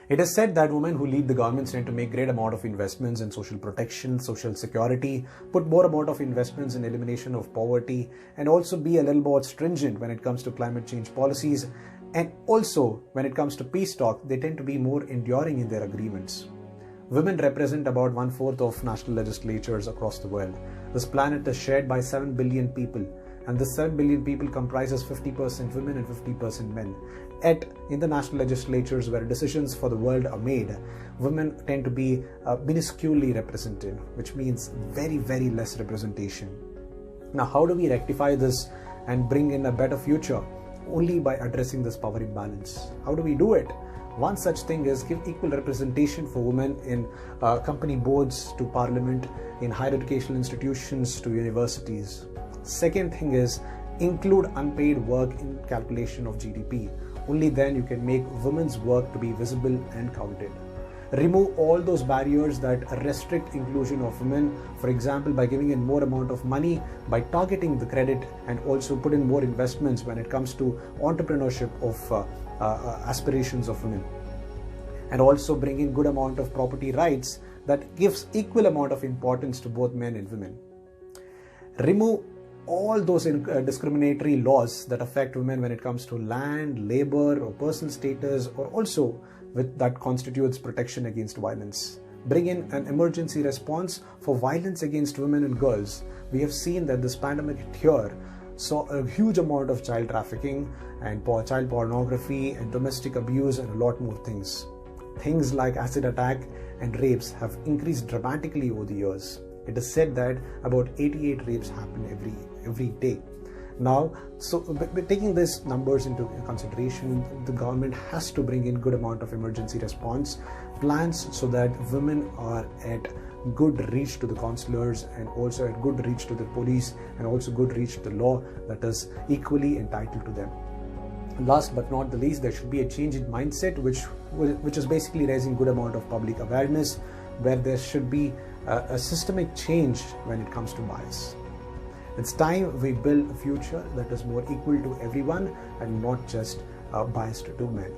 It is said that women who lead the governments tend to make great amount of investments in social protection, social security, put more amount of investments in elimination of poverty, and also be a little more stringent when it comes to climate change policies. And also when it comes to peace talk, they tend to be more enduring in their agreements. Women represent about 1/4 of national legislatures across the world. This planet is shared by 7 billion people, and this 7 billion people comprises 50% women and 50% men. Yet, in the national legislatures where decisions for the world are made, women tend to be minusculely represented, which means very, very less representation. Now, how do we rectify this and bring in a better future? Only by addressing this power imbalance. How do we do it? One such thing is give equal representation for women in company boards to parliament, in higher educational institutions to universities. Second thing is include unpaid work in calculation of GDP. Only then you can make women's work to be visible and counted. Remove all those barriers that restrict inclusion of women, for example, by giving in more amount of money, by targeting the credit, and also put in more investments when it comes to entrepreneurship of aspirations of women. And also bring in good amount of property rights that gives equal amount of importance to both men and women. Remove all those discriminatory laws that affect women when it comes to land, labor, or personal status, or also that constitutes protection against violence. Bring in an emergency response for violence against women and girls. We have seen that this pandemic here saw a huge amount of child trafficking and child pornography and domestic abuse and a lot more things. Things like acid attack and rapes have increased dramatically over the years. It is said that about 88 rapes happen every day. Now, so taking these numbers into consideration, the government has to bring in good amount of emergency response plans so that women are at good reach to the consulars and also at good reach to the police and also good reach to the law that is equally entitled to them. Last but not the least, there should be a change in mindset which is basically raising good amount of public awareness, where there should be a systemic change when it comes to bias. It's time we build a future that is more equal to everyone and not just biased to men.